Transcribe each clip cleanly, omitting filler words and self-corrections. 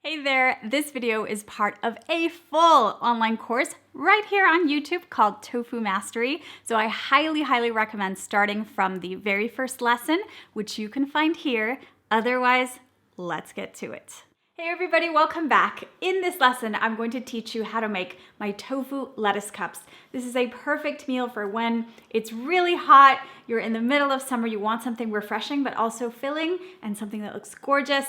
Hey there, this video is part of a full online course right here on YouTube called Tofu Mastery. So I highly recommend starting from the very first lesson, which you can find here. Otherwise, let's get to it. Hey everybody, welcome back. In this lesson, I'm going to teach you how to make my tofu lettuce cups. This is a perfect meal for when it's really hot, you're in the middle of summer, you want something refreshing but also filling and something that looks gorgeous.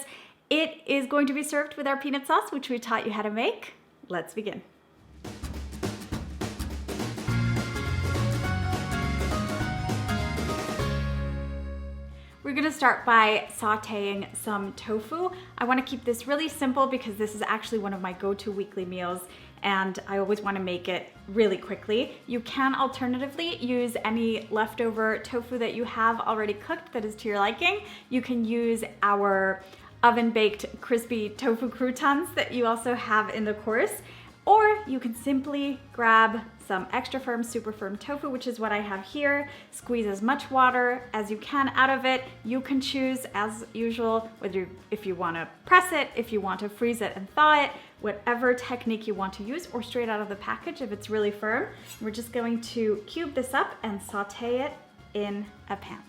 It is going to be served with our peanut sauce, which we taught you how to make. Let's begin. We're gonna start by sauteing some tofu. I wanna keep this really simple because this is actually one of my go-to weekly meals and I always wanna make it really quickly. You can alternatively use any leftover tofu that you have already cooked that is to your liking. You can use our oven-baked crispy tofu croutons that you also have in the course, or you can simply grab some extra firm, super firm tofu, which is what I have here. Squeeze as much water as you can out of it. You can choose, as usual, if you want to press it, if you want to freeze it and thaw it, whatever technique you want to use, or straight out of the package if it's really firm. We're just going to cube this up and saute it in a pan.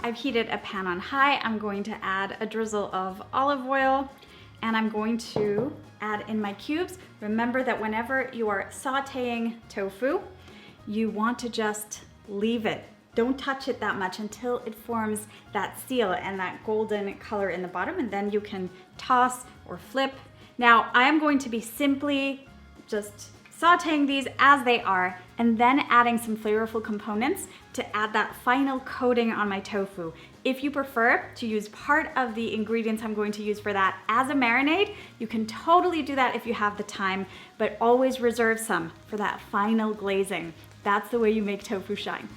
I've heated a pan on high. I'm going to add a drizzle of olive oil and I'm going to add in my cubes. Remember that whenever you are sauteing tofu, you want to just leave it. Don't touch it that much until it forms that seal and that golden color in the bottom, and then you can toss or flip. Now, I am going to be simply just sauteing these as they are and then adding some flavorful components to add that final coating on my tofu. If you prefer to use part of the ingredients I'm going to use for that as a marinade, you can totally do that if you have the time, but always reserve some for that final glazing. That's the way you make tofu shine.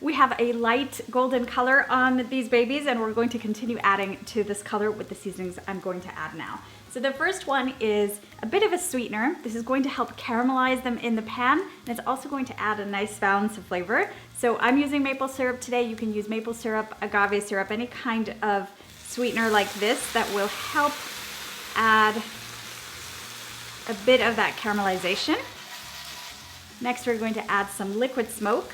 We have a light golden color on these babies and we're going to continue adding to this color with the seasonings I'm going to add now. So the first one is a bit of a sweetener. This is going to help caramelize them in the pan, and it's also going to add a nice balance of flavor. So I'm using maple syrup today. You can use maple syrup, agave syrup, any kind of sweetener like this that will help add a bit of that caramelization. Next, we're going to add some liquid smoke.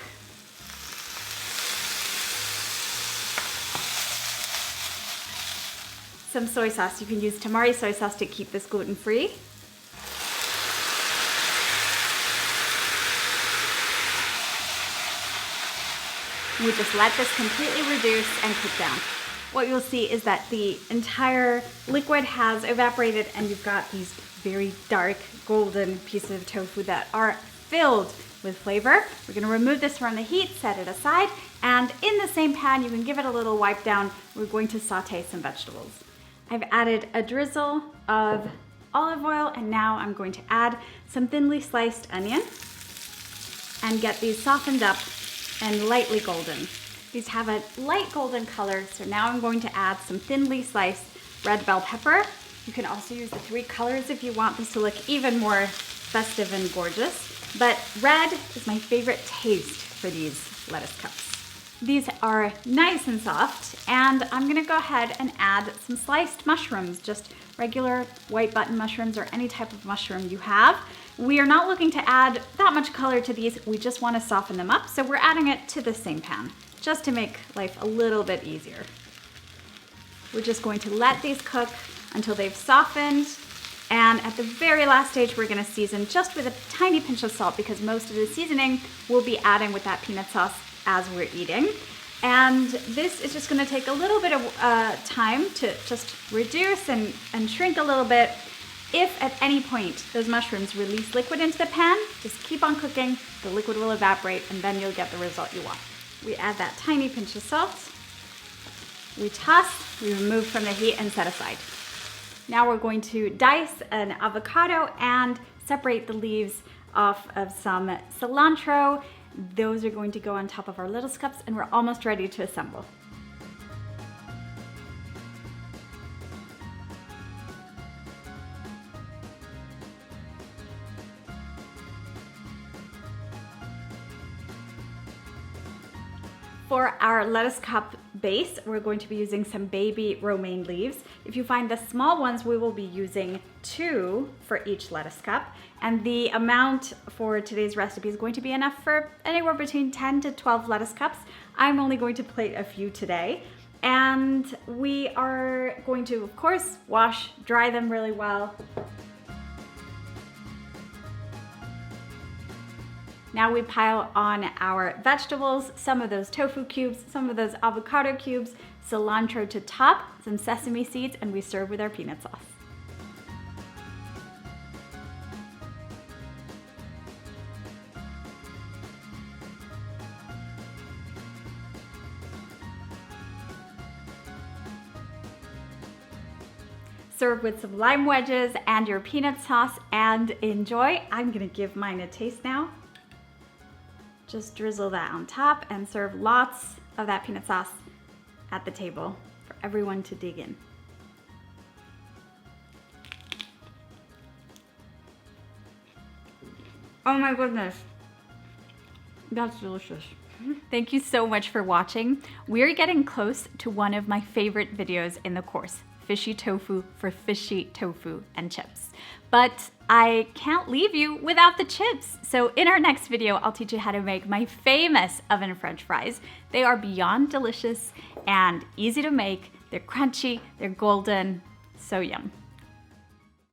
Some soy sauce. You can use tamari soy sauce to keep this gluten-free. We just let this completely reduce and cook down. What you'll see is that the entire liquid has evaporated and you've got these very dark golden pieces of tofu that are filled with flavor. We're gonna remove this from the heat, set it aside, and in the same pan, you can give it a little wipe down. We're going to saute some vegetables. I've added a drizzle of olive oil and now I'm going to add some thinly sliced onion and get these softened up and lightly golden. These have a light golden color, so now I'm going to add some thinly sliced red bell pepper. You can also use the 3 colors if you want this to look even more festive and gorgeous, but red is my favorite taste for these lettuce cups. These are nice and soft, and I'm gonna go ahead and add some sliced mushrooms, just regular white button mushrooms or any type of mushroom you have. We are not looking to add that much color to these, we just wanna soften them up, so we're adding it to the same pan, just to make life a little bit easier. We're just going to let these cook until they've softened, and at the very last stage, we're gonna season just with a tiny pinch of salt because most of the seasoning we'll be adding with that peanut sauce as we're eating. And this is just gonna take a little bit of time to just reduce and shrink a little bit. If at any point those mushrooms release liquid into the pan, just keep on cooking, the liquid will evaporate and then you'll get the result you want. We add that tiny pinch of salt, we toss, we remove from the heat and set aside. Now we're going to dice an avocado and separate the leaves off of some cilantro. Those are going to go on top of our lettuce cups and we're almost ready to assemble. For our lettuce cup base, we're going to be using some baby romaine leaves. If you find the small ones, we will be using 2 for each lettuce cup. And the amount for today's recipe is going to be enough for anywhere between 10 to 12 lettuce cups. I'm only going to plate a few today. And we are going to, of course, wash, dry them really well. Now we pile on our vegetables, some of those tofu cubes, some of those avocado cubes, cilantro to top, some sesame seeds, and we serve with our peanut sauce. Serve with some lime wedges and your peanut sauce and enjoy. I'm gonna give mine a taste now. Just drizzle that on top and serve lots of that peanut sauce at the table for everyone to dig in. Oh my goodness, that's delicious. Thank you so much for watching. We're getting close to one of my favorite videos in the course, fishy tofu for fishy tofu and chips. But I can't leave you without the chips. So in our next video, I'll teach you how to make my famous oven French fries. They are beyond delicious and easy to make. They're crunchy, they're golden, so yum.